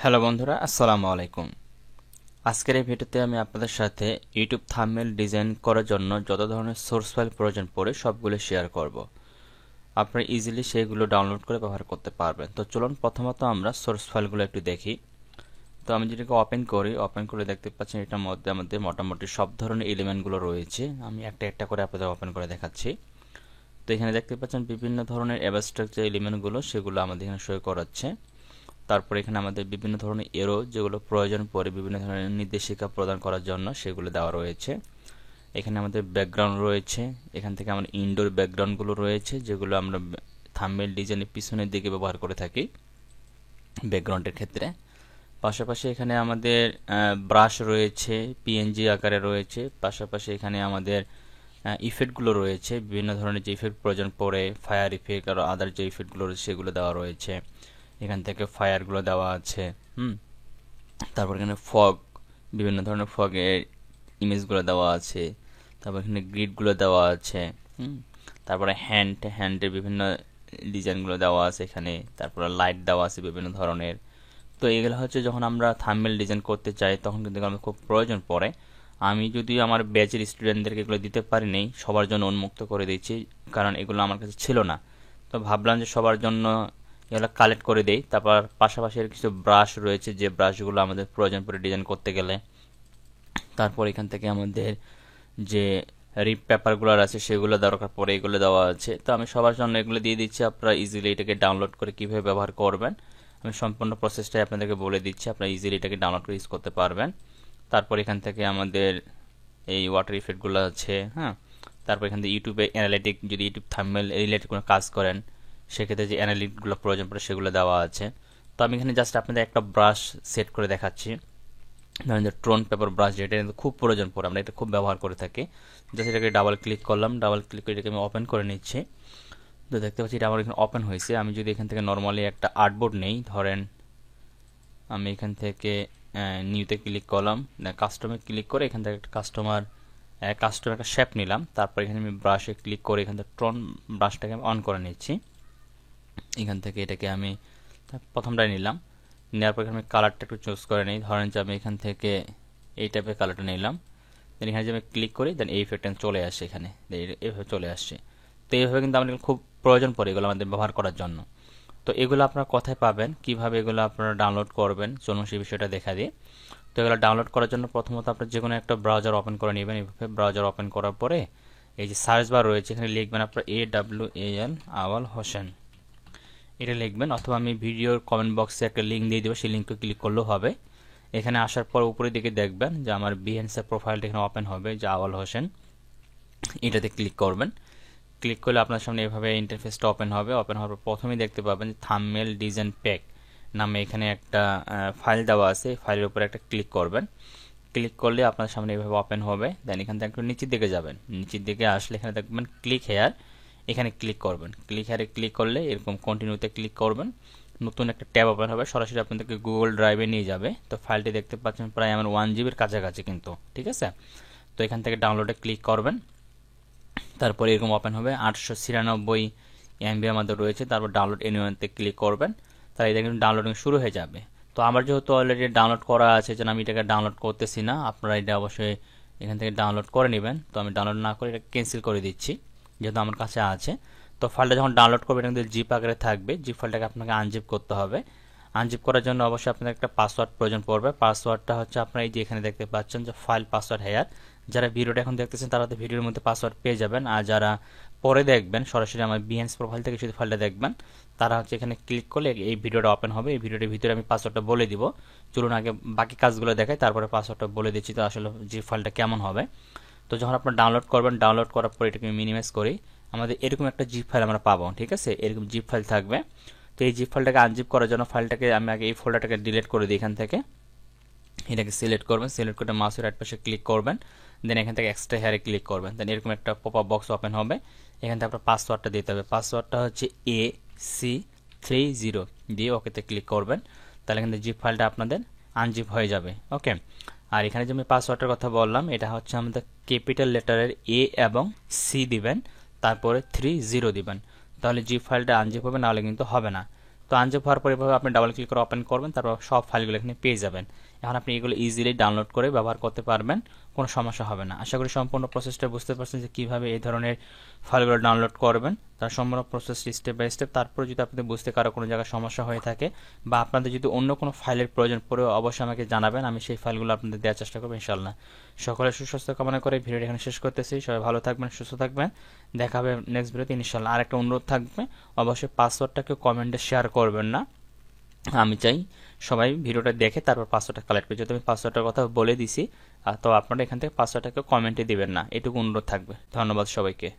Hello বন্ধুরা, আসসালামু আলাইকুম। আজকের এই ভিডিওতে আমি আপনাদের সাথে ইউটিউব থাম্বনেল ডিজাইন করার জন্য যত ধরনের সোর্স ফাইল প্রয়োজন পড়ে সবগুলো শেয়ার করব। আপনারা ইজিলি সেইগুলো ডাউনলোড করে ব্যবহার করতে পারবেন। তো চলুন প্রথমত আমরা সোর্স ফাইলগুলো একটু দেখি। তো আমি যেটাকে ওপেন করে দেখতে পাচ্ছেন এটার মধ্যে আমাদের মোটামুটি সব ধরনের এলিমেন্টগুলো রয়েছে। আমি একটা একটা করে আপনাদের ওপেন করে দেখাচ্ছি। তো এখানে দেখতে পাচ্ছেন বিভিন্ন ধরনের অ্যাবস্ট্রাক্ট যে এলিমেন্টগুলো সেগুলো আমাদের এখানে শো করাচ্ছে। তারপর এখানে আমাদের বিভিন্ন ধরনের এরো যেগুলো প্রয়োজন পড়ে বিভিন্ন ধরনের নির্দেশিকা প্রদান করার জন্য সেগুলো দেওয়া রয়েছে। এখানে আমাদের ব্যাকগ্রাউন্ড রয়েছে। এখান থেকে আমাদের ইনডোর ব্যাকগ্রাউন্ডগুলো রয়েছে যেগুলো আমরা থাম্বনেল ডিজাইনের পিছনের দিকে ব্যবহার করে থাকি ব্যাকগ্রাউন্ডের ক্ষেত্রে। পাশাপাশি এখানে আমাদের ব্রাশ রয়েছে, পিএনজি আকারে রয়েছে। পাশাপাশি এখানে আমাদের ইফেক্টগুলো রয়েছে, বিভিন্ন ধরনের যে ইফেক্ট প্রয়োজন পড়ে ফায়ার ইফেক্ট আর আদার যে ইফেক্টগুলো রয়েছে সেগুলো দেওয়া রয়েছে। এখান থেকে ফায়ারগুলো দেওয়া আছে। তারপর এখানে ফগ, বিভিন্ন ধরনের ফগের ইমেজগুলো দেওয়া আছে। তারপর এখানে গ্রিডগুলো দেওয়া আছে। তারপরে হ্যান্ডের বিভিন্ন ডিজাইনগুলো দেওয়া আছে এখানে। তারপরে লাইট দেওয়া আছে বিভিন্ন ধরনের। তো এগুলো হচ্ছে যখন আমরা থাম্বনেল ডিজাইন করতে চাই তখন কিন্তু আমাদের খুব প্রয়োজন পড়ে। আমি যদি আমার ব্যাচের স্টুডেন্টদেরকে এগুলো দিতে পারিনি, সবার জন্য উন্মুক্ত করে দিয়েছি, কারণ এগুলো আমার কাছে ছিল না। তো ভাবলাম যে সবার জন্য এগুলো কালেক্ট করে দেই। তারপর পাশাপাশি এর কিছু ব্রাশ রয়েছে যে ব্রাশগুলো আমাদের প্রয়োজন পড়ে ডিজাইন করতে গেলে। তারপর এখান থেকে আমাদের যে রিপ পেপারগুলো আছে সেগুলো দরকার পড়ে, এগুলো দেওয়া আছে। তো আমি সবার জন্য এগুলো দিয়ে দিচ্ছি, আপনারা ইজিলি এটাকে ডাউনলোড করে কীভাবে ব্যবহার করবেন আমি সম্পূর্ণ প্রসেসটাই আপনাদেরকে বলে দিচ্ছি। আপনারা ইজিলি এটাকে ডাউনলোড করে ইউজ করতে পারবেন। তারপর এখান থেকে আমাদের এই ওয়াটার ইফেক্টগুলো আছে। তারপর এখান থেকে ইউটিউবে অ্যানালিটিক, যদি ইউটিউব থাম্বনেল রিলেটেড কোনো কাজ করেন সেক্ষেত্রে যে অ্যানালিটিকগুলো প্রয়োজন পড়ে সেগুলো দেওয়া আছে। তো আমি এখানে জাস্ট আপনাদের একটা ব্রাশ সেট করে দেখাচ্ছি। ধরেন যে টোন পেপার ব্রাশ, যেটা খুব প্রয়োজন পড়ে, আমরা এটা খুব ব্যবহার করে থাকি। জাস্ট এটাকে ডাবল ক্লিক করলাম, ডাবল ক্লিক করে এটাকে আমি ওপেন করে নিচ্ছি। তো দেখতে পাচ্ছি এটা আমার এখানে ওপেন হয়েছে। আমি যদি এখান থেকে নর্মালি একটা আর্টবোর্ড নেই, ধরেন আমি এখান থেকে নিউতে ক্লিক করলাম, কাস্টমে ক্লিক করে এখান থেকে একটা কাস্টমার একটা শেপ নিলাম। তারপর এখানে আমি ব্রাশে ক্লিক করে এখান থেকে টোন ব্রাশটাকে আমি অন করে নিচ্ছি। এখান থেকে এটাকে আমি প্রথমটাই নিলাম, নেওয়ার পর আমি কালারটা একটু চুজ করে নিই। ধরেন যে আমি এখান থেকে এই টাইপের কালারটা নিলাম। দেন এখানে যে আমি ক্লিক করি, দেন এই ইফেক্টটা চলে আসে এখানে, এইভাবে চলে আসছে। তো এইভাবে কিন্তু আমাদের খুব প্রয়োজন পড়ে এগুলো আমাদের ব্যবহার করার জন্য। তো এগুলো আপনারা কোথায় পাবেন, কিভাবে এগুলো আপনারা ডাউনলোড করবেন, চলুন সেই বিষয়টা দেখা দিই। তো এগুলো ডাউনলোড করার জন্য প্রথমত আপনার যে কোনো একটা ব্রাউজার ওপেন করে নেবেন। এইভাবে ব্রাউজার ওপেন করার পরে এই যে সার্চ বার রয়েছে, এখানে লিখবেন আপনার AWAL আওয়াল হোসেন, এটা লিখবেন। অথবা আমি ভিডিওর কমেন্ট বক্সে একটা লিঙ্ক দিয়ে দেবো, সেই লিঙ্কে ক্লিক করলেও হবে। এখানে আসার পর উপরের দিকে দেখবেন যে আমার বিহেন্সের প্রোফাইলটা এখানে ওপেন হবে, যে আওয়াল হোসেন, এটাতে ক্লিক করবেন। ক্লিক করলে আপনার সামনে এভাবে ইন্টারফেসটা ওপেন হবে। ওপেন হওয়ার পর প্রথমেই দেখতে পাবেন যে থাম্বনেল ডিজাইন প্যাক নামে এখানে একটা ফাইল দেওয়া আছে। ফাইলের উপরে একটা ক্লিক করবেন। ক্লিক করলে আপনার সামনে এভাবে ওপেন হবে। দেন এখান থেকে একটু নিচের দিকে যাবেন। নিচের দিকে আসলে এখানে দেখবেন ক্লিক হেয়ার, এখানে ক্লিক করবেন। ক্লিক হেয়ারে ক্লিক করলে এরকম কন্টিনিউতে ক্লিক করবেন, নতুন একটা ট্যাব ওপেন হবে, সরাসরি আপনাদেরকে গুগল ড্রাইভে নিয়ে যাবে। তো ফাইলটি দেখতে পাচ্ছেন প্রায় আমার 1 GB কাছাকাছি কিন্তু, ঠিক আছে। তো এখান থেকে ডাউনলোডে ক্লিক করবেন। তারপরে এরকম ওপেন হবে, 896 MB আমাদের রয়েছে। তারপর ডাউনলোড এনিওয়াতে ক্লিক করবেন, তাহলে এটা কিন্তু ডাউনলোডিং শুরু হয়ে যাবে। তো আমার যেহেতু অলরেডি ডাউনলোড করা আছে, যেন আমি এটাকে ডাউনলোড করতেছি না, আপনারা এটা অবশ্যই এখান থেকে ডাউনলোড করে নেবেন। তো আমি ডাউনলোড না করে এটা ক্যান্সেল করে দিচ্ছি, যেহেতু আমার কাছে আছে। তো ফাইলটা যখন ডাউনলোড করবে এটা কিন্তু জিপ আকারে থাকবে। জিপ ফাইলটাকে আপনাকে আনজিপ করতে হবে। আনজিপ করার জন্য অবশ্যই আপনাদের একটা পাসওয়ার্ড প্রয়োজন পড়বে। পাসওয়ার্ডটা হচ্ছে আপনারা এই যে এখানে দেখতে পাচ্ছেন যে ফাইল পাসওয়ার্ড হেয়ার। যারা ভিডিওটা এখন দেখতেছেন তারা তো ভিডিওর মধ্যে পাসওয়ার্ড পেয়ে যাবেন, আর যারা পরে দেখবেন সরাসরি আমার বিহেন্স প্রোফাইল থেকে শুধু ফাইলটা দেখবেন, তারা হচ্ছে এখানে ক্লিক করলে এই ভিডিওটা ওপেন হবে। এই ভিডিওটার ভিতরে আমি পাসওয়ার্ডটা বলে দিব। চলুন আগে বাকি কাজগুলো দেখাই, তারপরে পাসওয়ার্ডটা বলে দিচ্ছি তো আসলে যে ফাইলটা কেমন হবে। তো যখন আপনারা ডাউনলোড করবেন, ডাউনলোড করার পর এটাকে মিনিমাইজ করি, আমাদের এরকম একটা জিপ ফাইল আমরা পাবো, ঠিক আছে। এরকম জিপ ফাইল থাকবে। তো এই জিপ ফাইলটাকে আনজিপ করার জন্য ফাইলটাকে আমি আগে এই ফোল্ডারটাকে ডিলিট করে দিই। এখান থেকে এটাকে সিলেক্ট করবেন, সিলেক্ট করে মাউসের রাইট পাশে ক্লিক করবেন। দেন এখান থেকে এক্সট্রা হেয়ারে ক্লিক করবেন। দেন এরকম একটা পপ আপ বক্স ওপেন হবে। এখান থেকে আপনার পাসওয়ার্ডটা দিতে হবে। পাসওয়ার্ডটা হচ্ছে AC30 দিয়ে ওকেতে ক্লিক করবেন। তাহলে কিন্তু জিপ ফাইলটা আপনাদের আনজিপ হয়ে যাবে। ওকে, আর এখানে যে আমি পাসওয়ার্ডের কথা বললাম, এটা হচ্ছে আমাদের ক্যাপিটাল লেটারের A এবং C দিবেন, তারপরে 30 দিবেন। তাহলে জিপ ফাইলটা আনজিপ হবে, নাহলে কিন্তু হবে না। তো আনজিপ হওয়ার পর এভাবে আপনি ডাবল ক্লিক করে ওপেন করবেন, তারপর সব ফাইলগুলো এখানে পেয়ে যাবেন। এখন আপনি এগুলো ইজিলি ডাউনলোড করে ব্যবহার করতে পারবেন, কোনো সমস্যা হবে না। আশা করি সম্পূর্ণ প্রসেসটা বুঝতে পারছেন যে কীভাবে এই ধরনের ফাইলগুলো ডাউনলোড করবেন, তার সম্পূর্ণ প্রসেস স্টেপ বাই স্টেপ। তারপর যদি আপনাদের বুঝতে কারো কোনো জায়গায় সমস্যা হয়ে থাকে বা আপনাদের যদি অন্য কোনো ফাইলের প্রয়োজন পড়ে অবশ্যই আমাকে জানাবেন, আমি সেই ফাইলগুলো আপনাদের দেওয়ার চেষ্টা করবো ইনশাল্লাহ। সকলের সুস্বাস্থ্য কামনা করে ভিডিওটি এখানে শেষ করতেছি। সবাই ভালো থাকবেন, সুস্থ থাকবেন, দেখা হবে নেক্সট ভিডিওতে ইনশাল্লাহ। আর একটা অনুরোধ থাকবে, অবশ্যই পাসওয়ার্ডটাকে কমেন্টে শেয়ার করবেন না। আমি চাই সবাই ভিডিওটা দেখে তারপর পাসওয়ার্ডটা কালেক্ট করে, যেহেতু আমি পাসওয়ার্ডটার কথা বলে দিছি, তো আপনারা এখান থেকে পাসওয়ার্ডটাকে কমেন্টে দিবেন না, এটুকু অনুরোধ থাকবে। ধন্যবাদ সবাইকে।